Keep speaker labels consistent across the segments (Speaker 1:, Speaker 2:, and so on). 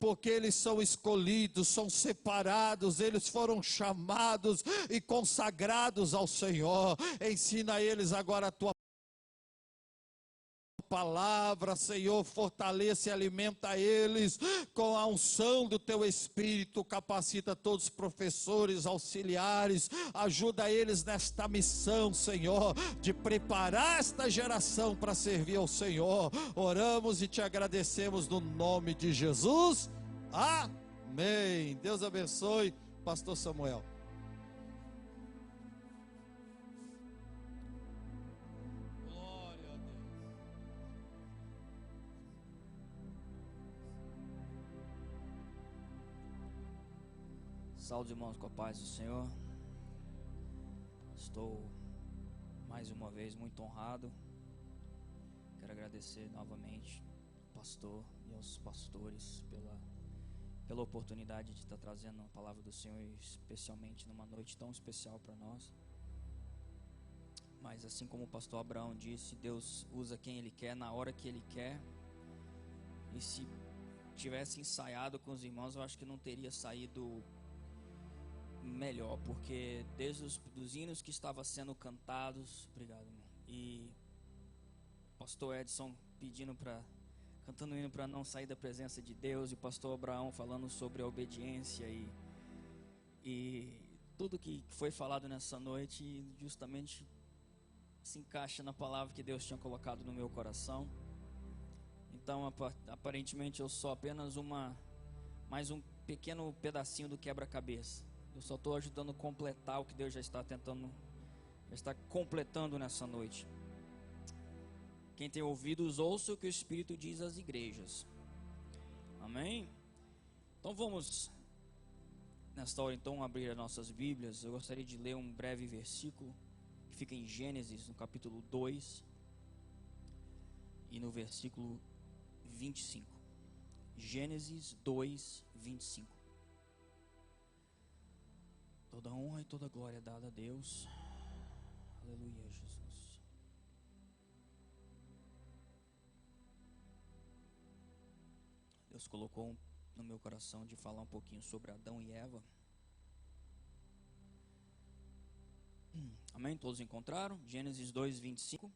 Speaker 1: porque eles são escolhidos, são separados, eles foram chamados e consagrados ao Senhor. Ensina eles agora a tua palavra, Senhor, fortalece e alimenta eles com a unção do teu Espírito, capacita todos os professores, auxiliares, ajuda eles nesta missão, Senhor, de preparar esta geração para servir ao Senhor. Oramos e te agradecemos no nome de Jesus, amém. Deus abençoe, pastor Samuel.
Speaker 2: Saúde, irmãos, com a paz do Senhor. Estou mais uma vez muito honrado. Quero agradecer novamente ao pastor e aos pastores pela oportunidade de estar trazendo a palavra do Senhor, especialmente numa noite tão especial para nós. Mas assim como o pastor Abraão disse, Deus usa quem Ele quer, na hora que Ele quer. E se tivesse ensaiado com os irmãos, eu acho que não teria saído melhor, porque desde os hinos que estavam sendo cantados, obrigado, irmão, e pastor Edson cantando hino para não sair da presença de Deus, e o pastor Abraão falando sobre a obediência e tudo que foi falado nessa noite justamente se encaixa na palavra que Deus tinha colocado no meu coração. Então aparentemente eu sou apenas mais um pequeno pedacinho do quebra-cabeça. Eu só estou ajudando a completar o que Deus já está completando nessa noite. Quem tem ouvidos, ouça o que o Espírito diz às igrejas. Amém? Então vamos, nesta hora então, abrir as nossas Bíblias. Eu gostaria de ler um breve versículo que fica em Gênesis, no capítulo 2 e no versículo 25. Gênesis 2, 25. Toda honra e toda glória é dada a Deus. Aleluia, Jesus. Deus colocou no meu coração de falar um pouquinho sobre Adão e Eva. Amém? Todos encontraram? Gênesis 2, 25.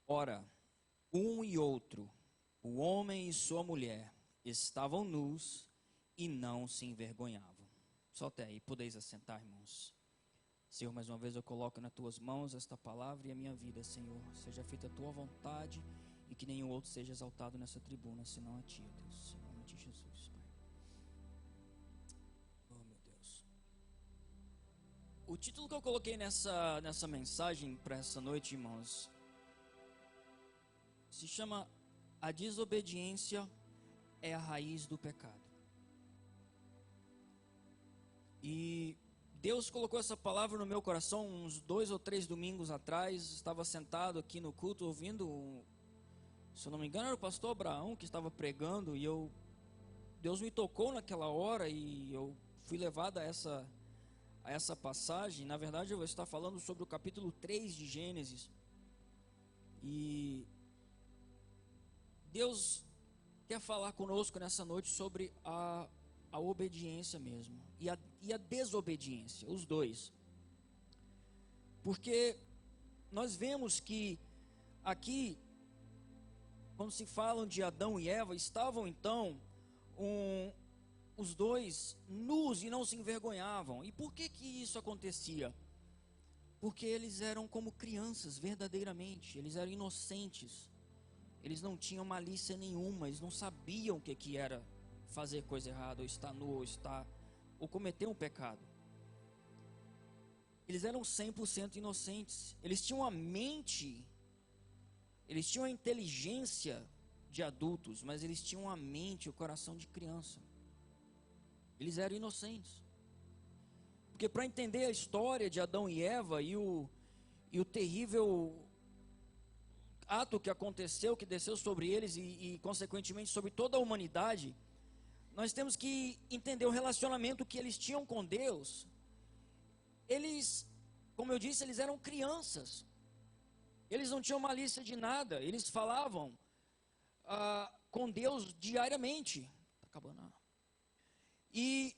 Speaker 2: Ora, um e outro, o homem e sua mulher, estavam nus e não se envergonhavam. Só até aí, podeis assentar, irmãos. Senhor, mais uma vez eu coloco nas tuas mãos esta palavra e a minha vida, Senhor. Seja feita a tua vontade e que nenhum outro seja exaltado nessa tribuna, senão a ti, Deus. Em nome de Jesus, Pai. Oh, meu Deus. O título que eu coloquei nessa mensagem para essa noite, irmãos, se chama A Desobediência é a Raiz do Pecado. E Deus colocou essa palavra no meu coração uns 2 ou 3 domingos atrás. Estava sentado aqui no culto ouvindo, se eu não me engano era o pastor Abraão que estava pregando, e Deus me tocou naquela hora e eu fui levado a essa passagem. Na verdade eu vou estar falando sobre o capítulo 3 de Gênesis. E Deus quer falar conosco nessa noite sobre a obediência mesmo e a desobediência, os dois. Porque nós vemos que aqui, quando se falam de Adão e Eva, estavam então os dois nus e não se envergonhavam. E por que isso acontecia? Porque eles eram como crianças verdadeiramente, eles eram inocentes, eles não tinham malícia nenhuma, eles não sabiam o que era fazer coisa errada, ou estar nu, ou cometer um pecado. Eles eram 100% inocentes. Eles tinham a mente, eles tinham a inteligência de adultos, mas eles tinham a mente, o coração de criança. Eles eram inocentes. Porque para entender a história de Adão e Eva e o terrível ato que aconteceu, que desceu sobre eles e consequentemente sobre toda a humanidade, nós temos que entender o relacionamento que eles tinham com Deus. Eles, como eu disse, eles eram crianças. Eles não tinham malícia de nada. Eles falavam com Deus diariamente. Tá acabando. E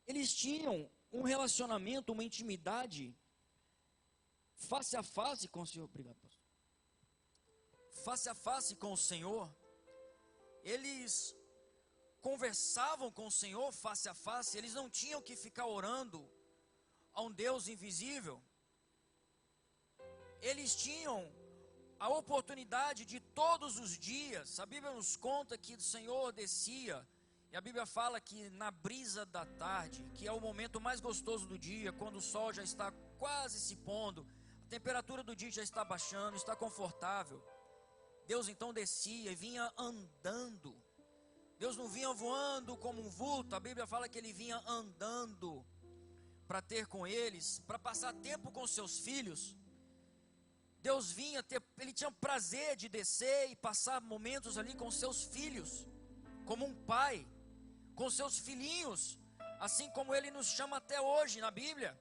Speaker 2: eles tinham um relacionamento, uma intimidade face a face com o Senhor. Obrigado, pastor. Face a face com o Senhor. Eles conversavam com o Senhor face a face. Eles não tinham que ficar orando a um Deus invisível. Eles tinham a oportunidade de todos os dias. A Bíblia nos conta que o Senhor descia, e a Bíblia fala que na brisa da tarde, que é o momento mais gostoso do dia, quando o sol já está quase se pondo, a temperatura do dia já está baixando, está confortável, Deus então descia e vinha andando. Deus não vinha voando como um vulto, a Bíblia fala que ele vinha andando para ter com eles, para passar tempo com seus filhos. Deus vinha ele tinha prazer de descer e passar momentos ali com seus filhos, como um pai, com seus filhinhos, assim como ele nos chama até hoje na Bíblia.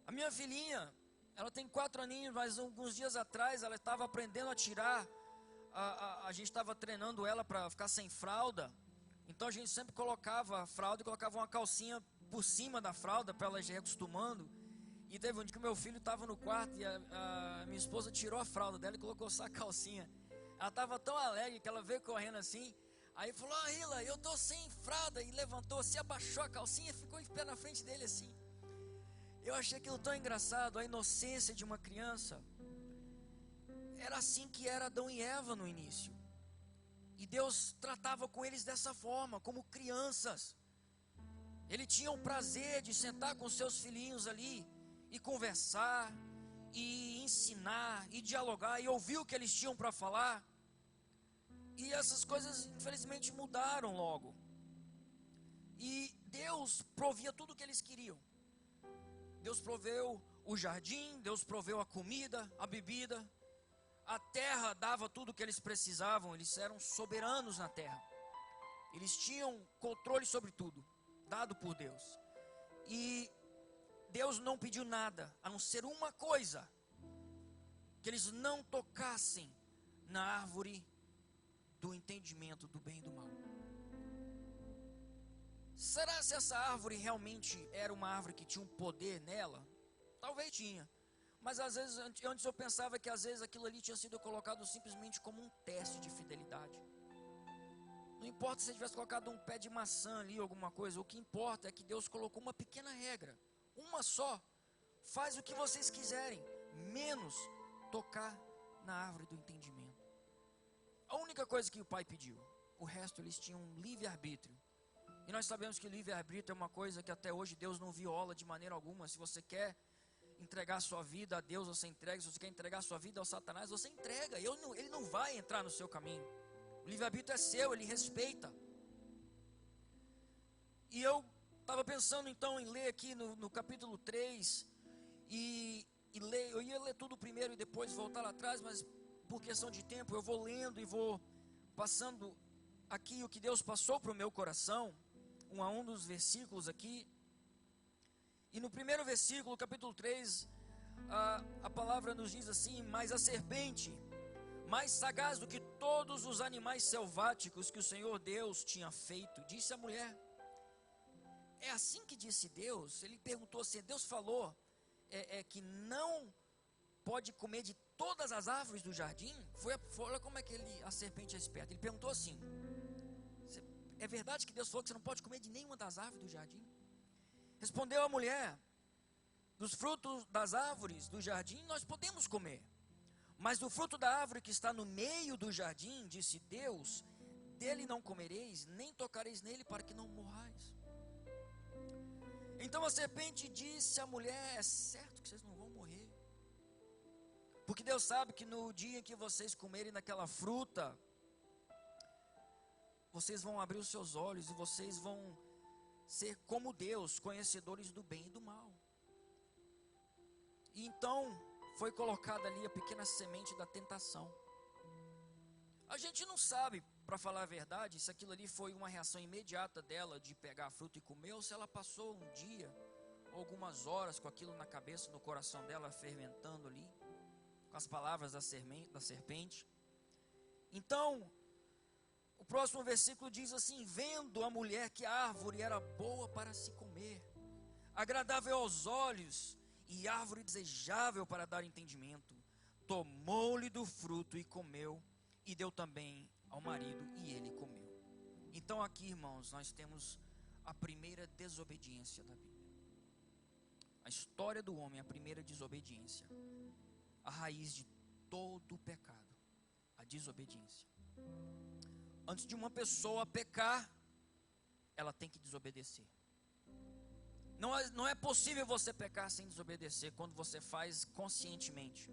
Speaker 2: A minha filhinha, ela tem 4 aninhos, mas alguns dias atrás ela estava aprendendo a tirar, a gente estava treinando ela para ficar sem fralda, então a gente sempre colocava a fralda e colocava uma calcinha por cima da fralda, para ela já ir acostumando. E teve um dia que meu filho estava no quarto e a minha esposa tirou a fralda dela e colocou só a calcinha. Ela estava tão alegre que ela veio correndo assim, aí falou: ah, Hila, eu tô sem fralda, e levantou, se abaixou a calcinha e ficou de pé na frente dele assim. Eu achei aquilo tão engraçado, a inocência de uma criança. Era assim que era Adão e Eva no início, e Deus tratava com eles dessa forma, como crianças. Ele tinha o prazer de sentar com seus filhinhos ali e conversar, e ensinar, e dialogar, e ouvir o que eles tinham para falar. E essas coisas infelizmente mudaram logo. E Deus provia tudo o que eles queriam. Deus proveu o jardim, Deus proveu a comida, a bebida. A terra dava tudo o que eles precisavam, eles eram soberanos na terra. Eles tinham controle sobre tudo, dado por Deus. E Deus não pediu nada, a não ser uma coisa: que eles não tocassem na árvore do entendimento do bem e do mal. Será se essa árvore realmente era uma árvore que tinha um poder nela? Talvez tinha, mas às vezes, antes eu pensava que às vezes aquilo ali tinha sido colocado simplesmente como um teste de fidelidade. Não importa se tivesse colocado um pé de maçã ali, alguma coisa, o que importa é que Deus colocou uma pequena regra, uma só: faz o que vocês quiserem, menos tocar na árvore do entendimento. A única coisa que o pai pediu, o resto eles tinham um livre-arbítrio. E nós sabemos que livre-arbítrio é uma coisa que até hoje Deus não viola de maneira alguma. Se você quer entregar sua vida a Deus, você entrega. Se você quer entregar sua vida ao Satanás, você entrega. Ele não vai entrar no seu caminho. O livre-arbítrio é seu, ele respeita. E eu estava pensando então em ler aqui no capítulo 3, eu ia ler tudo primeiro e depois voltar lá atrás, mas por questão de tempo eu vou lendo e vou passando aqui o que Deus passou para o meu coração, um a um dos versículos aqui. E no primeiro versículo, capítulo 3, a palavra nos diz assim: mas a serpente, mais sagaz do que todos os animais selváticos que o Senhor Deus tinha feito, disse à mulher. É assim que disse Deus. Ele perguntou assim, Deus falou que não pode comer de todas as árvores do jardim? Olha como é que a serpente é esperta. Ele perguntou assim: é verdade que Deus falou que você não pode comer de nenhuma das árvores do jardim? Respondeu a mulher: dos frutos das árvores do jardim nós podemos comer, mas do fruto da árvore que está no meio do jardim, disse Deus, dele não comereis, nem tocareis nele, para que não morrais. Então a serpente disse à mulher: é certo que vocês não vão morrer, porque Deus sabe que no dia em que vocês comerem daquela fruta, vocês vão abrir os seus olhos e vocês vão ser como Deus, conhecedores do bem e do mal. E então foi colocada ali a pequena semente da tentação. A gente não sabe, para falar a verdade, se aquilo ali foi uma reação imediata dela de pegar a fruta e comer, ou se ela passou um dia, ou algumas horas com aquilo na cabeça, no coração dela, fermentando ali, com as palavras da serpente. Então, o próximo versículo diz assim: vendo a mulher que a árvore era boa para se comer, agradável aos olhos, e árvore desejável para dar entendimento, tomou-lhe do fruto e comeu, e deu também ao marido, e ele comeu. Então aqui, irmãos, nós temos a primeira desobediência da Bíblia. A história do homem, a primeira desobediência. A raiz de todo o pecado, a desobediência. Antes de uma pessoa pecar, ela tem que desobedecer. Não é possível você pecar sem desobedecer quando você faz conscientemente.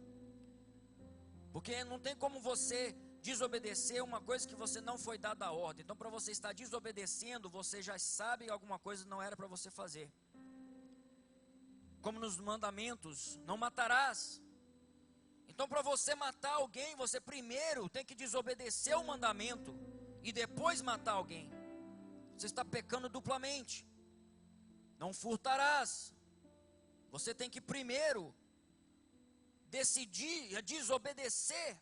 Speaker 2: Porque não tem como você desobedecer uma coisa que você não foi dada a ordem. Então, para você estar desobedecendo, você já sabe alguma coisa não era para você fazer. Como nos mandamentos, não matarás. Então, para você matar alguém, você primeiro tem que desobedecer o mandamento e depois matar alguém. Você está pecando duplamente. Não furtarás. Você tem que primeiro decidir a desobedecer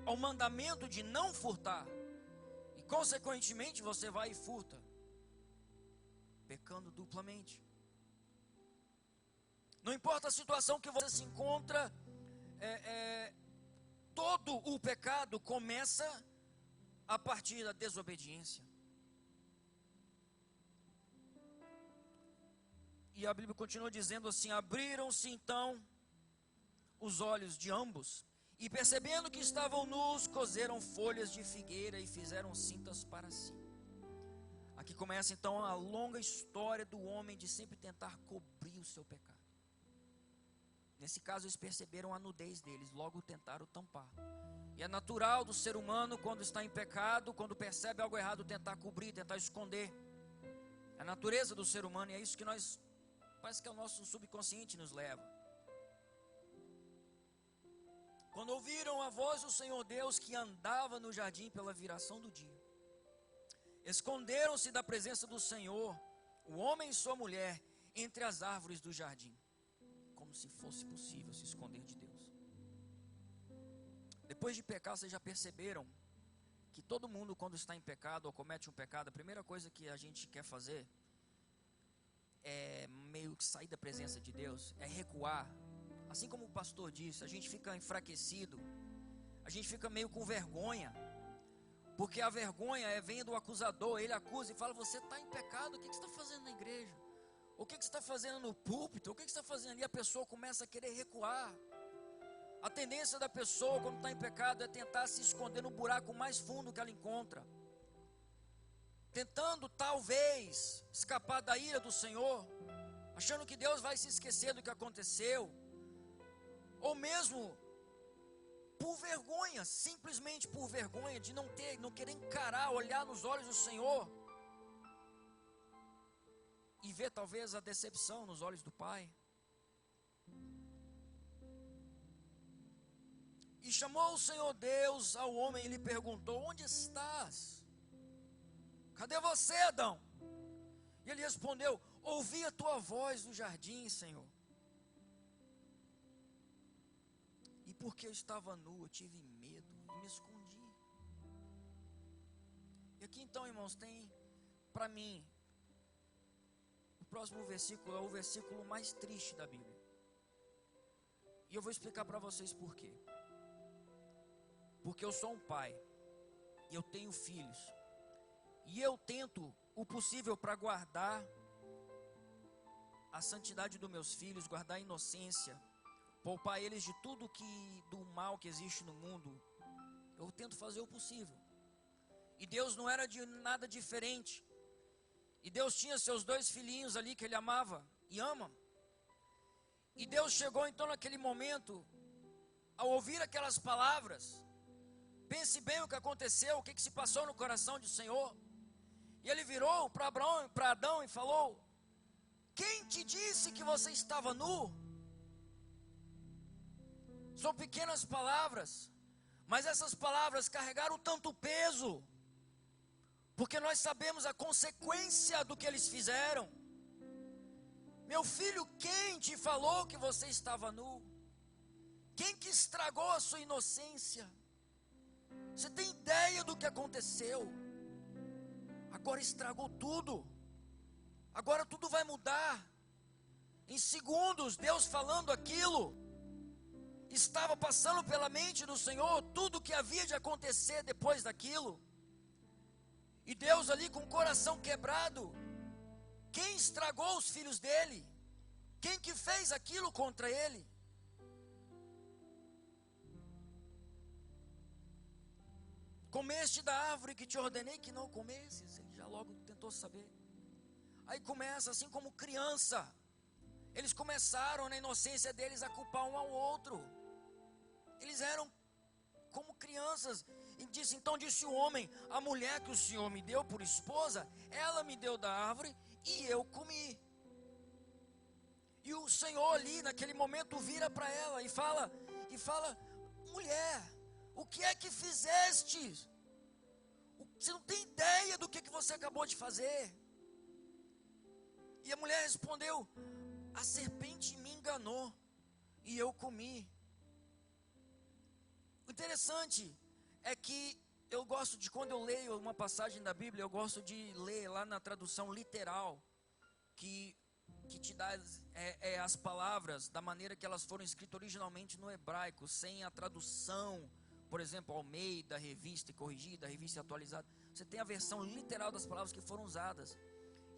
Speaker 2: ao mandamento de não furtar, e consequentemente você vai e furta, pecando duplamente. Não importa a situação que você se encontra, todo o pecado começa a partir da desobediência. E a Bíblia continua dizendo assim: abriram-se então os olhos de ambos, e percebendo que estavam nus, coseram folhas de figueira e fizeram cintas para si. Aqui começa então a longa história do homem de sempre tentar cobrir o seu pecado. Nesse caso eles perceberam a nudez deles, logo tentaram tampar. E é natural do ser humano, quando está em pecado, quando percebe algo errado, tentar cobrir, tentar esconder. É a natureza do ser humano, e é isso que parece que é o nosso subconsciente nos leva. Quando ouviram a voz do Senhor Deus que andava no jardim pela viração do dia, esconderam-se da presença do Senhor, o homem e sua mulher, entre as árvores do jardim, como se fosse possível se esconder de Deus. Depois de pecar, vocês já perceberam que todo mundo, quando está em pecado ou comete um pecado, a primeira coisa que a gente quer fazer é meio que sair da presença de Deus, é recuar. Assim como o pastor disse, a gente fica enfraquecido, a gente fica meio com vergonha, porque a vergonha vem do acusador. Ele acusa e fala: você está em pecado, o que você está fazendo na igreja? O que você está fazendo no púlpito? O que você está fazendo ali? A pessoa começa a querer recuar. A tendência da pessoa quando está em pecado é tentar se esconder no buraco mais fundo que ela encontra, tentando talvez escapar da ira do Senhor, achando que Deus vai se esquecer do que aconteceu, ou mesmo por vergonha, simplesmente por vergonha de não querer encarar, olhar nos olhos do Senhor e ver talvez a decepção nos olhos do Pai. E chamou o Senhor Deus ao homem e lhe perguntou: onde estás? Cadê você, Adão? E ele respondeu: ouvi a tua voz no jardim, Senhor, e porque eu estava nu, eu tive medo e me escondi. E aqui então, irmãos, tem para mim, o próximo versículo é o versículo mais triste da Bíblia. E eu vou explicar para vocês por quê. Porque eu sou um pai, e eu tenho filhos, e eu tento o possível para guardar a santidade dos meus filhos, guardar a inocência, poupar eles de tudo do mal que existe no mundo. Eu tento fazer o possível. E Deus não era de nada diferente. E Deus tinha seus 2 filhinhos ali que Ele amava e ama. E Deus chegou então naquele momento, ao ouvir aquelas palavras, pense bem o que aconteceu, o que se passou no coração do Senhor. E Ele virou para Adão e falou: quem te disse que você estava nu? São pequenas palavras, mas essas palavras carregaram tanto peso, porque nós sabemos a consequência do que eles fizeram. Meu filho, quem te falou que você estava nu? Quem que estragou a sua inocência?
Speaker 3: Você tem ideia do que aconteceu? Agora estragou tudo. Agora tudo vai mudar. Em segundos, Deus falando aquilo, estava passando pela mente do Senhor tudo o que havia de acontecer depois daquilo. E Deus ali com o coração quebrado. Quem estragou os filhos dele? Quem que fez aquilo contra ele? Comeste da árvore que te ordenei que não comesses. Ele já logo tentou saber. Aí começa assim como criança. Eles começaram na inocência deles a culpar um ao outro. Eles eram como crianças. E disse, então disse o homem, a mulher que o Senhor me deu por esposa, ela me deu da árvore e eu comi. E o Senhor ali naquele momento vira para ela e fala, mulher, o que é que fizeste? Você não tem ideia do que você acabou de fazer. E a mulher respondeu, a serpente me enganou e eu comi. O interessante é que eu gosto de, quando eu leio uma passagem da Bíblia, eu gosto de ler lá na tradução literal, que te dá as palavras da maneira que elas foram escritas originalmente no hebraico, sem a tradução, por exemplo, Almeida, revista corrigida, revista atualizada. Você tem a versão literal das palavras que foram usadas.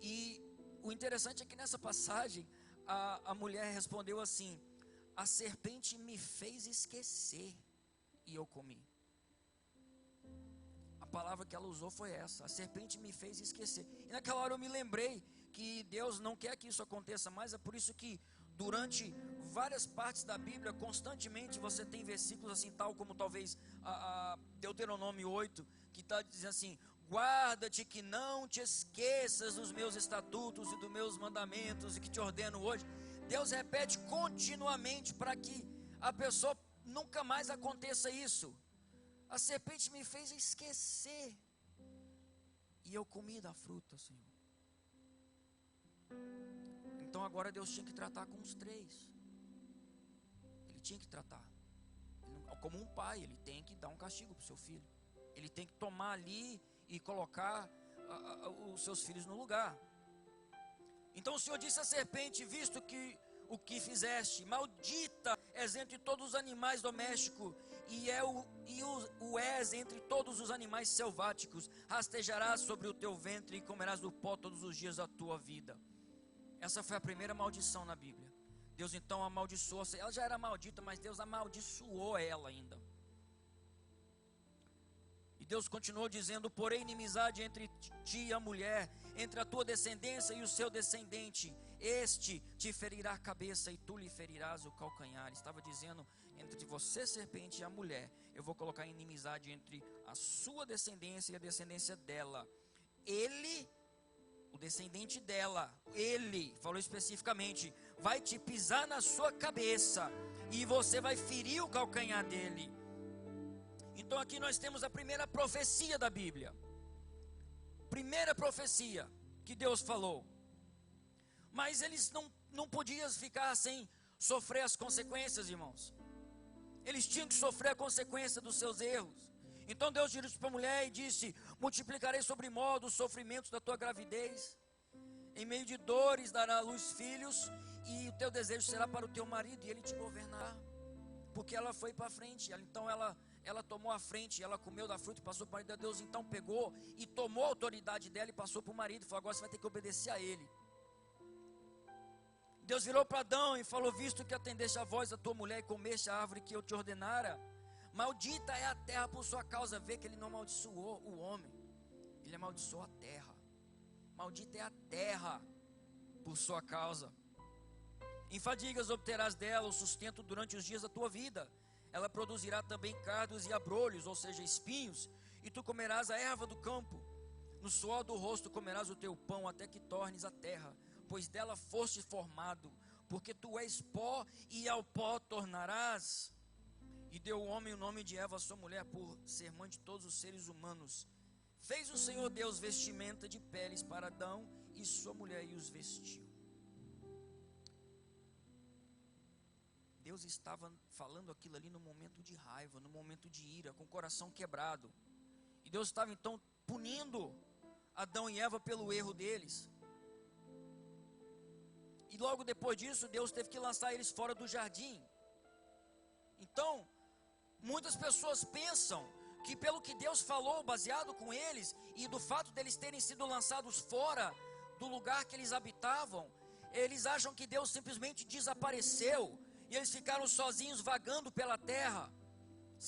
Speaker 3: E o interessante é que nessa passagem, a mulher respondeu assim, a serpente me fez esquecer e eu comi. A palavra que ela usou foi essa, a serpente me fez esquecer. E naquela hora eu me lembrei que Deus não quer que isso aconteça mais. É por isso que durante várias partes da Bíblia, constantemente você tem versículos assim, tal como talvez a Deuteronômio 8, que está dizendo assim, guarda-te que não te esqueças dos meus estatutos e dos meus mandamentos e que te ordeno hoje. Deus repete continuamente para que a pessoa nunca mais aconteça isso. A serpente me fez esquecer e eu comi da fruta, Senhor. Então agora Deus tinha que tratar com os três. Ele tinha que tratar. Como um pai, ele tem que dar um castigo para o seu filho. Ele tem que tomar ali e colocar os seus filhos no lugar. Então o Senhor disse à serpente, visto que o que fizeste, maldita és entre todos os animais domésticos, e és entre todos os animais selváticos, rastejarás sobre o teu ventre e comerás do pó todos os dias da tua vida. Essa foi a primeira maldição na Bíblia. Deus então amaldiçoou, ela já era maldita, mas Deus amaldiçoou ela ainda. E Deus continuou dizendo, porém inimizade entre ti e a mulher, entre a tua descendência e o seu descendente, este te ferirá a cabeça e tu lhe ferirás o calcanhar. Estava dizendo, entre você, serpente, e a mulher, eu vou colocar inimizade entre a sua descendência e a descendência dela. Ele, o descendente dela, ele, falou especificamente, vai te pisar na sua cabeça e você vai ferir o calcanhar dele. Então aqui nós temos a primeira profecia da Bíblia. Primeira profecia que Deus falou. Mas eles não podiam ficar sem sofrer as consequências, irmãos. Eles tinham que sofrer a consequência dos seus erros. Então Deus dirigiu para a mulher e disse, multiplicarei sobre modo os sofrimentos da tua gravidez. Em meio de dores dará à luz filhos, e o teu desejo será para o teu marido, e ele te governará. Porque ela foi para frente, então ela tomou a frente, ela comeu da fruta e passou para o marido. Deus então pegou e tomou a autoridade dela e passou para o marido. Falou, agora você vai ter que obedecer a ele. Deus virou para Adão e falou, visto que atendeste a voz da tua mulher e comeste a árvore que eu te ordenara, maldita é a terra por sua causa. Vê que ele não amaldiçoou o homem, ele amaldiçoou a terra. Maldita é a terra por sua causa. Em fadigas obterás dela o sustento durante os dias da tua vida. Ela produzirá também cardos e abrolhos, ou seja, espinhos, e tu comerás a erva do campo. No suor do rosto comerás o teu pão até que tornes a terra, pois dela foste formado, porque tu és pó e ao pó tornarás. E deu o homem o nome de Eva, sua mulher, por ser mãe de todos os seres humanos. Fez o Senhor Deus vestimenta de peles para Adão e sua mulher e os vestiu. Deus estava falando aquilo ali no momento de raiva, no momento de ira, com o coração quebrado. E Deus estava então punindo Adão e Eva pelo erro deles. E logo depois disso, Deus teve que lançar eles fora do jardim. Então, muitas pessoas pensam que pelo que Deus falou, baseado com eles, e do fato deles terem sido lançados fora do lugar que eles habitavam, eles acham que Deus simplesmente desapareceu, e eles ficaram sozinhos vagando pela terra,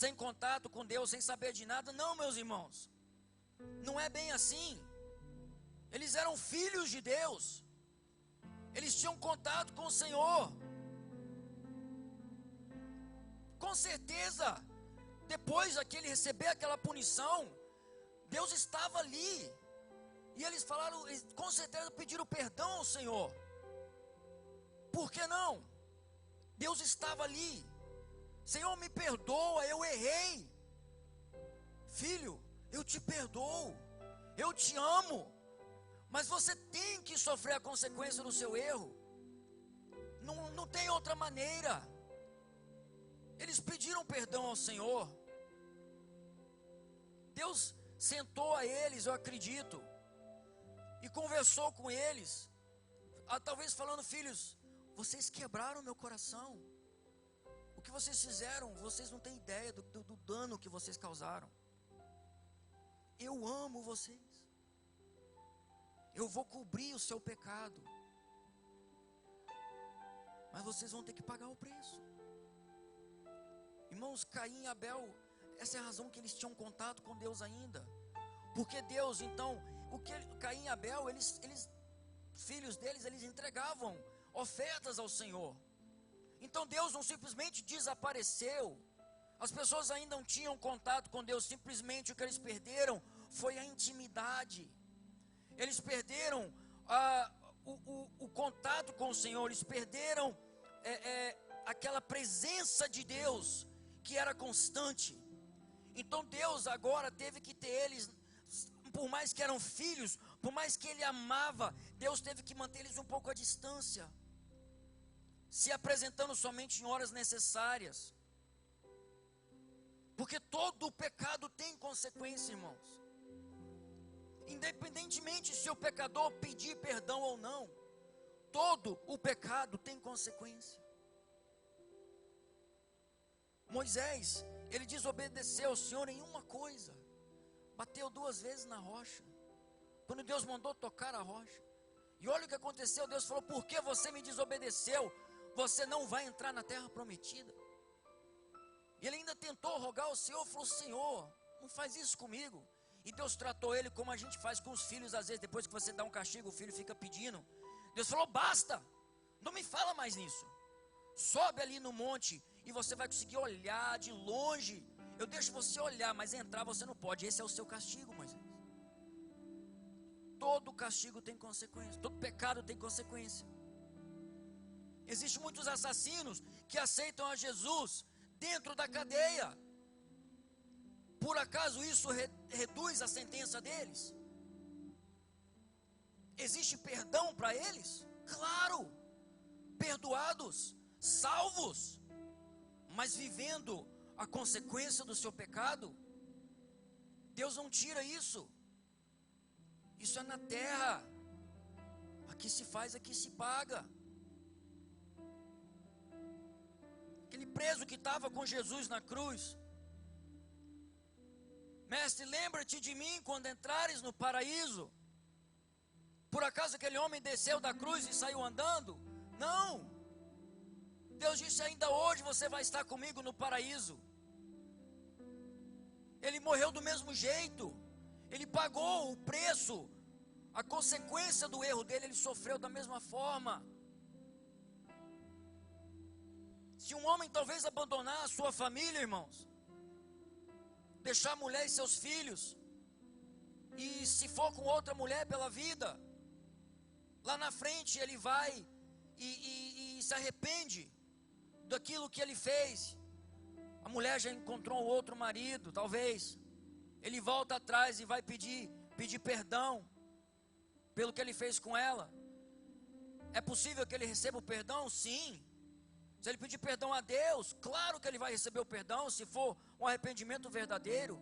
Speaker 3: sem contato com Deus, sem saber de nada. Não, meus irmãos, não é bem assim. Eles eram filhos de Deus, eles tinham contato com o Senhor. Com certeza, depois que ele receber aquela punição, Deus estava ali, e eles falaram, com certeza pediram perdão ao Senhor. Por que não? Deus estava ali. Senhor, me perdoa, eu errei. Filho, eu te perdoo, eu te amo, mas você tem que sofrer a consequência do seu erro. Não tem outra maneira. Eles pediram perdão ao Senhor. Deus sentou a eles, eu acredito, e conversou com eles, talvez falando: filhos, vocês quebraram meu coração. O que vocês fizeram, vocês não têm ideia do dano que vocês causaram. Eu amo vocês. Eu vou cobrir o seu pecado, mas vocês vão ter que pagar o preço. Irmãos, Caim e Abel, essa é a razão que eles tinham contato com Deus ainda. Porque Deus, então, Caim e Abel, filhos deles, eles entregavam ofertas ao Senhor. Então Deus não simplesmente desapareceu. As pessoas ainda não tinham contato com Deus. Simplesmente o que eles perderam foi a intimidade. Eles perderam o contato com o Senhor. Eles perderam aquela presença de Deus que era constante. Então Deus agora teve que ter eles, por mais que eram filhos, por mais que Ele amava, Deus teve que manter eles um pouco à distância, se apresentando somente em horas necessárias. Porque todo o pecado tem consequência, irmãos. Independentemente se o pecador pedir perdão ou não, todo o pecado tem consequência. Moisés, ele desobedeceu ao Senhor em uma coisa: bateu 2 vezes na rocha, quando Deus mandou tocar a rocha. E olha o que aconteceu. Deus falou: por que você me desobedeceu? Você não vai entrar na terra prometida. E ele ainda tentou rogar ao Senhor, falou: Senhor, não faz isso comigo. E Deus tratou ele como a gente faz com os filhos. Às vezes, depois que você dá um castigo, o filho fica pedindo. Deus falou: basta, não me fala mais nisso. Sobe ali no monte e você vai conseguir olhar de longe. Eu deixo você olhar, mas entrar você não pode. Esse é o seu castigo, Moisés. Todo castigo tem consequência, todo pecado tem consequência. Existem muitos assassinos que aceitam a Jesus dentro da cadeia. Por acaso isso reduz a sentença deles? Existe perdão para eles? Claro, perdoados, salvos, mas vivendo a consequência do seu pecado. Deus não tira isso. Isso é na terra. Aqui se faz, aqui se paga. Aquele preso que estava com Jesus na cruz: mestre, lembra-te de mim quando entrares no paraíso. Por acaso aquele homem desceu da cruz e saiu andando? Não. Deus disse: ainda hoje você vai estar comigo no paraíso. Ele morreu do mesmo jeito. Ele pagou o preço, a consequência do erro dele, ele sofreu da mesma forma. Se um homem talvez abandonar a sua família, irmãos, deixar a mulher e seus filhos, e se for com outra mulher pela vida, lá na frente ele vai e se arrepende daquilo que ele fez. A mulher já encontrou um outro marido, talvez. Ele volta atrás e vai pedir perdão pelo que ele fez com ela. É possível que ele receba o perdão? Sim. Se ele pedir perdão a Deus, claro que ele vai receber o perdão, se for um arrependimento verdadeiro.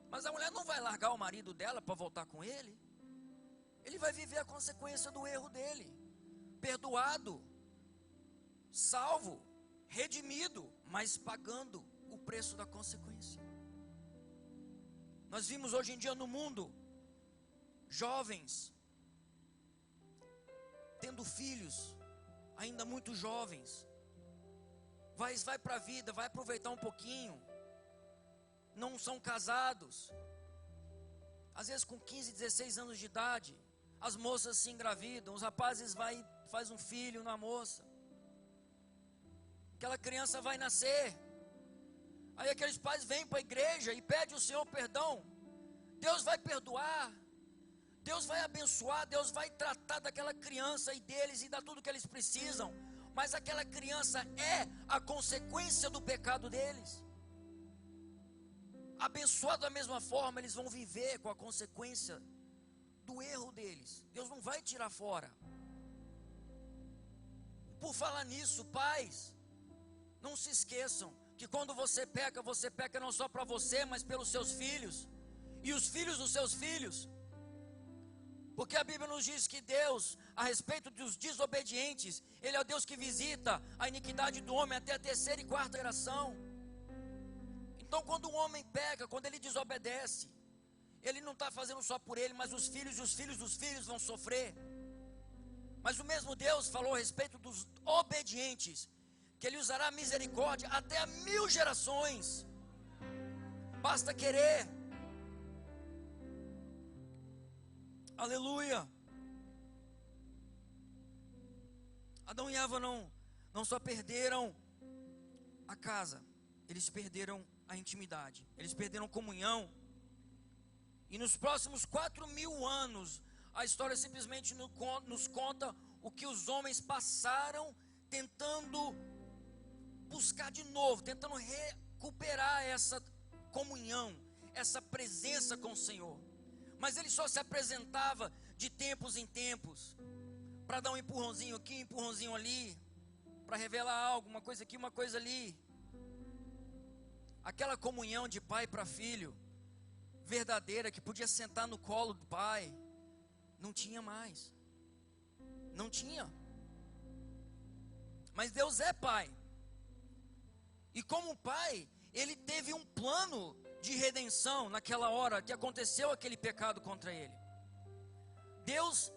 Speaker 3: Mas a mulher não vai largar o marido dela para voltar com ele. Ele vai viver a consequência do erro dele. Perdoado, salvo, redimido, mas pagando o preço da consequência. Nós vimos hoje em dia no mundo jovens tendo filhos, ainda muito jovens. Vai para a vida, vai aproveitar um pouquinho. Não são casados. Às vezes com 15, 16 anos de idade, as moças se engravidam, os rapazes faz um filho na moça. Aquela criança vai nascer. Aí aqueles pais vêm para a igreja e pedem ao Senhor perdão. Deus vai perdoar. Deus vai abençoar, Deus vai tratar daquela criança e deles e dar tudo que eles precisam. Mas aquela criança é a consequência do pecado deles. Abençoado da mesma forma, eles vão viver com a consequência do erro deles. Deus não vai tirar fora. Por falar nisso, pais, não se esqueçam que quando você peca não só para você, mas pelos seus filhos. E os filhos dos seus filhos. Porque a Bíblia nos diz que Deus, a respeito dos desobedientes, Ele é o Deus que visita a iniquidade do homem até a terceira e quarta geração. Então quando um homem peca, quando ele desobedece, ele não está fazendo só por ele, mas os filhos e os filhos dos filhos vão sofrer. Mas o mesmo Deus falou a respeito dos obedientes, que Ele usará misericórdia até a 1000 gerações. Basta querer. Aleluia. Adão e Eva não só perderam a casa, eles perderam a intimidade, eles perderam comunhão. E nos próximos 4000 anos, a história simplesmente nos conta o que os homens passaram tentando buscar de novo, tentando recuperar essa comunhão, essa presença com o Senhor. Mas ele só se apresentava de tempos em tempos, para dar um empurrãozinho aqui, um empurrãozinho ali, para revelar algo, uma coisa aqui, uma coisa ali. Aquela comunhão de pai para filho, verdadeira, que podia sentar no colo do pai, não tinha mais. Não tinha. Mas Deus é pai. E como pai, Ele teve um plano de redenção naquela hora que aconteceu aquele pecado contra Ele. Deus,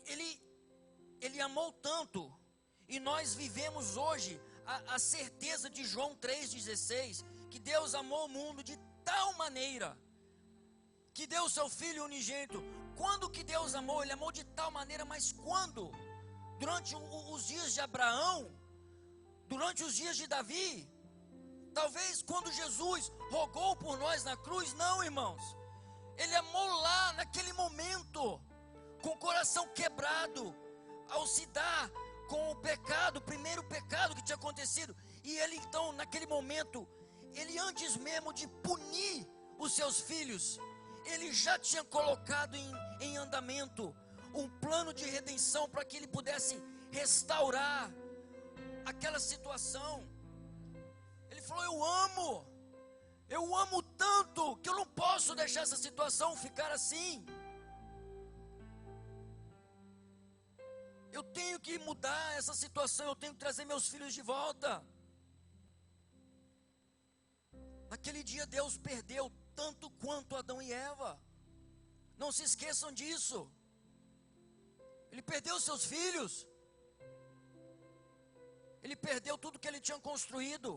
Speaker 3: Ele amou tanto, e nós vivemos hoje a certeza de João 3,16, que Deus amou o mundo de tal maneira, que deu o seu Filho unigênito. Quando que Deus amou? Ele amou de tal maneira, mas quando? Durante os dias de Abraão? Durante os dias de Davi? Talvez quando Jesus rogou por nós na cruz? Não, irmãos. Ele amou lá, naquele momento, com o coração quebrado, ao se dar com o pecado, o primeiro pecado que tinha acontecido. E Ele então, naquele momento, Ele antes mesmo de punir os seus filhos, Ele já tinha colocado em andamento um plano de redenção para que Ele pudesse restaurar aquela situação. Ele falou: eu amo tanto que eu não posso deixar essa situação ficar assim. Eu tenho que mudar essa situação, eu tenho que trazer meus filhos de volta. Naquele dia Deus perdeu tanto quanto Adão e Eva. Não se esqueçam disso. Ele perdeu seus filhos. Ele perdeu tudo que ele tinha construído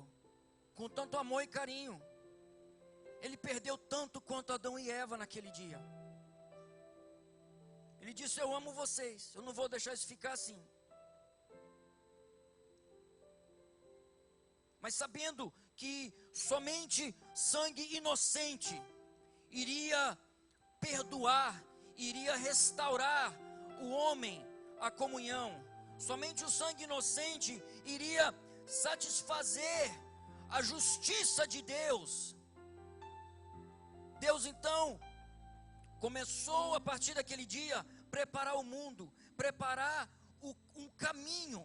Speaker 3: com tanto amor e carinho. Ele perdeu tanto quanto Adão e Eva naquele dia. Ele disse: eu amo vocês, eu não vou deixar isso ficar assim. Mas sabendo que somente sangue inocente iria perdoar, iria restaurar o homem à comunhão, somente o sangue inocente iria satisfazer a justiça de Deus. Deus então começou a partir daquele dia preparar o mundo, preparar um caminho,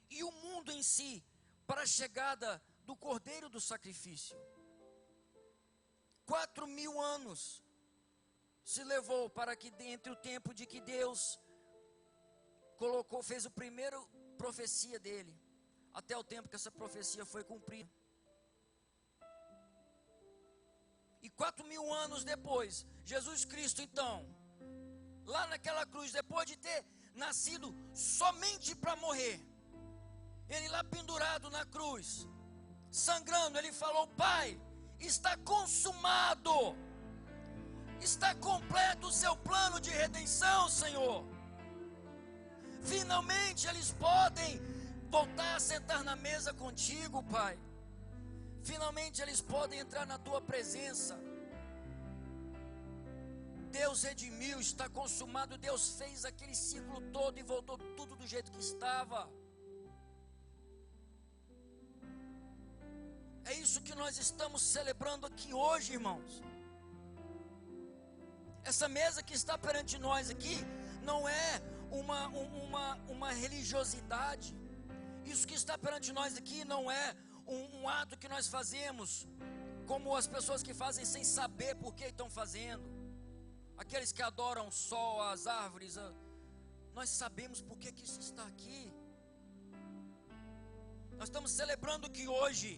Speaker 3: e o mundo em si para a chegada do Cordeiro do sacrifício. 4.000 anos se levou para que, entre o tempo de que Deus fez a primeira profecia dele, até o tempo que essa profecia foi cumprida. E 4.000 anos depois, Jesus Cristo então, lá naquela cruz, depois de ter nascido somente para morrer, ele lá pendurado na cruz, sangrando, ele falou: Pai, está consumado, está completo o seu plano de redenção, Senhor. Finalmente eles podem voltar a sentar na mesa contigo, Pai. Finalmente eles podem entrar na tua presença. Deus redimiu, está consumado. Deus fez aquele ciclo todo e voltou tudo do jeito que estava. É isso que nós estamos celebrando aqui hoje, irmãos. Essa mesa que está perante nós aqui não é uma religiosidade. Isso que está perante nós aqui não é um ato que nós fazemos como as pessoas que fazem sem saber por que estão fazendo. Aqueles que adoram o sol, as árvores, nós sabemos por que isso está aqui. Nós estamos celebrando que hoje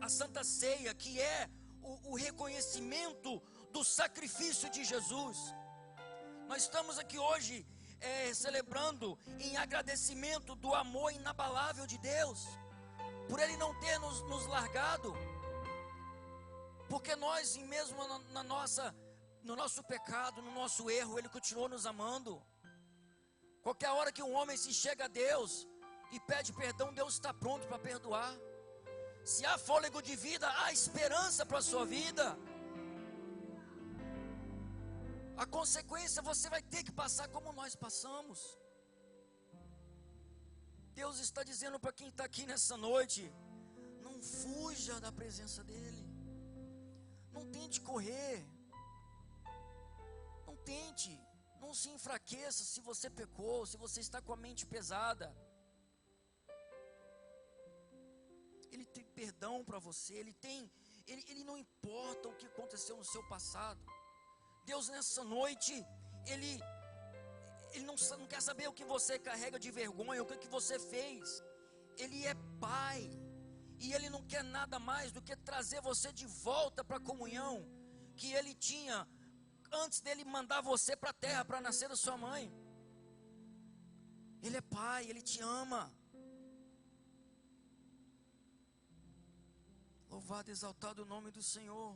Speaker 3: a Santa Ceia, que é o reconhecimento do sacrifício de Jesus. Nós estamos aqui hoje celebrando em agradecimento do amor inabalável de Deus, por Ele não ter nos largado, porque nós, mesmo no nosso pecado, no nosso erro, Ele continuou nos amando. Qualquer hora que um homem se chega a Deus e pede perdão, Deus está pronto para perdoar. Se há fôlego de vida, há esperança para a sua vida. A consequência você vai ter que passar como nós passamos. Deus está dizendo para quem está aqui nessa noite: não fuja da presença dEle. Não tente correr. Não tente. Não se enfraqueça se você pecou, se você está com a mente pesada. Ele tem perdão para você. Ele não importa o que aconteceu no seu passado. Deus, nessa noite, Ele não quer saber o que você carrega de vergonha, o que você fez. Ele é Pai, e Ele não quer nada mais do que trazer você de volta para a comunhão que Ele tinha antes dele mandar você para a terra, para nascer da sua mãe. Ele é Pai, Ele te ama. Louvado, exaltado o nome do Senhor.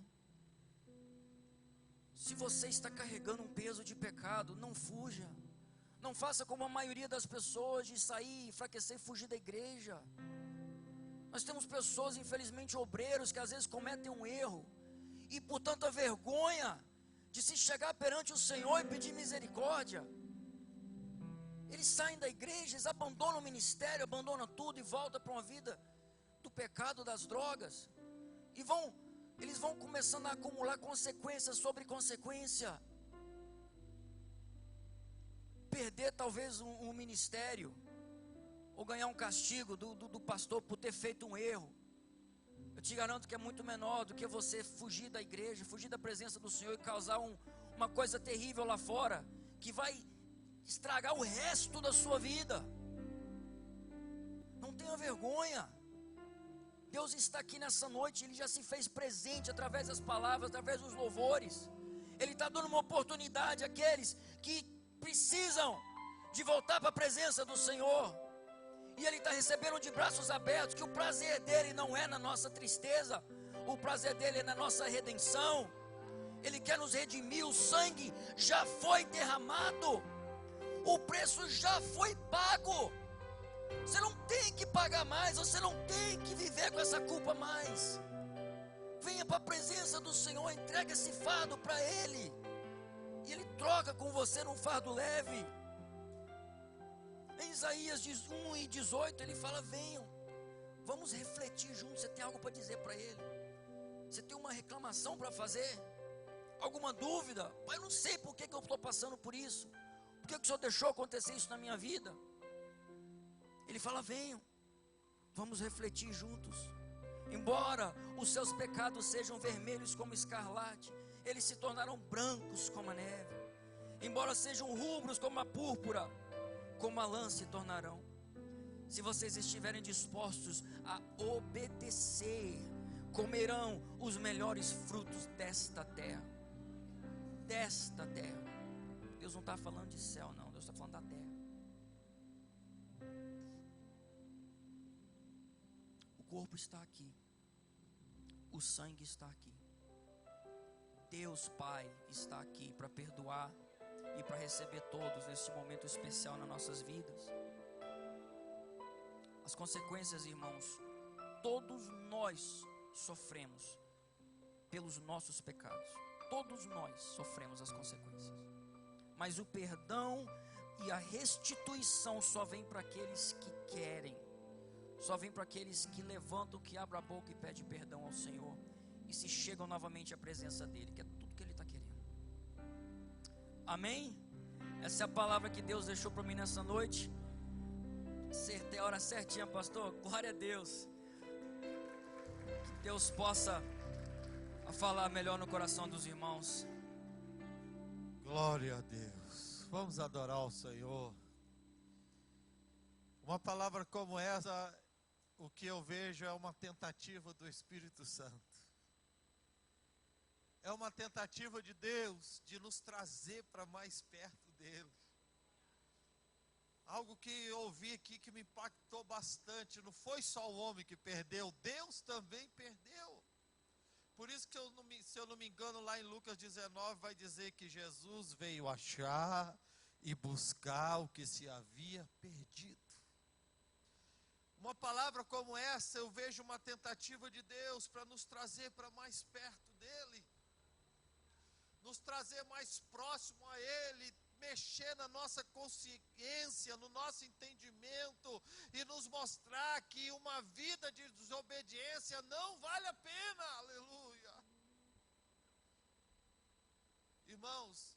Speaker 3: Se você está carregando um peso de pecado, não fuja. Não faça como a maioria das pessoas, de sair, enfraquecer e fugir da igreja. Nós temos pessoas, infelizmente, obreiros, que às vezes cometem um erro, e por tanta vergonha de se chegar perante o Senhor e pedir misericórdia, eles saem da igreja, eles abandonam o ministério, abandonam tudo e voltam para uma vida do pecado, das drogas. E eles vão começando a acumular consequências sobre consequência. Perder talvez um ministério, ou ganhar um castigo do pastor por ter feito um erro. Eu te garanto que é muito menor do que você fugir da igreja, fugir da presença do Senhor e causar uma coisa terrível lá fora, que vai estragar o resto da sua vida. Não tenha vergonha. Deus está aqui nessa noite, Ele já se fez presente através das palavras, através dos louvores. Ele está dando uma oportunidade àqueles que precisam de voltar para a presença do Senhor. E Ele está recebendo de braços abertos, que o prazer dEle não é na nossa tristeza, o prazer dEle é na nossa redenção. Ele quer nos redimir, o sangue já foi derramado, o preço já foi pago. Você não tem que pagar mais, você não tem que viver com essa culpa mais. Venha para a presença do Senhor, entrega esse fardo para Ele, e Ele troca com você num fardo leve. Em Isaías 1:18 Ele fala: venham, vamos refletir juntos. Você tem algo para dizer para Ele? Você tem uma reclamação para fazer? Alguma dúvida? Pai, eu não sei por que eu estou passando por isso. Por que o Senhor deixou acontecer isso na minha vida? Ele fala: venham, vamos refletir juntos. Embora os seus pecados sejam vermelhos como escarlate, eles se tornarão brancos como a neve. Embora sejam rubros como a púrpura, como a lã se tornarão. Se vocês estiverem dispostos a obedecer, comerão os melhores frutos desta terra. Desta terra. Deus não está falando de céu, não. Deus está falando da terra. O corpo está aqui. O sangue está aqui. Deus Pai está aqui para perdoar e para receber todos neste momento especial nas nossas vidas. As consequências, irmãos, todos nós sofremos pelos nossos pecados. Todos nós sofremos as consequências. Mas o perdão e a restituição só vem para aqueles que querem. Só vem para aqueles que levantam, que abrem a boca e pedem perdão ao Senhor e se chegam novamente à presença dEle, que é tudo que Ele está querendo. Amém? Essa é a palavra que Deus deixou para mim nessa noite. Acertei a hora certinha, pastor. Glória a Deus. Que Deus possa falar melhor no coração dos irmãos.
Speaker 1: Glória a Deus. Vamos adorar o Senhor. Uma palavra como essa, o que eu vejo é uma tentativa do Espírito Santo. É uma tentativa de Deus de nos trazer para mais perto dEle. Algo que eu ouvi aqui que me impactou bastante. Não foi só o homem que perdeu, Deus também perdeu. Por isso que se eu não me engano, lá em Lucas 19 vai dizer que Jesus veio achar e buscar o que se havia perdido. Uma palavra como essa, eu vejo uma tentativa de Deus para nos trazer para mais perto dEle. Nos trazer mais próximo a Ele, mexer na nossa consciência, no nosso entendimento e nos mostrar que uma vida de desobediência não vale a pena. Aleluia. Irmãos,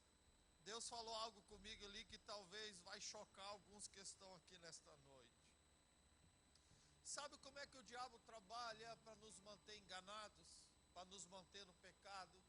Speaker 1: Deus falou algo comigo ali que talvez vai chocar alguns que estão aqui nesta noite. Sabe como é que o diabo trabalha para nos manter enganados, para nos manter no pecado?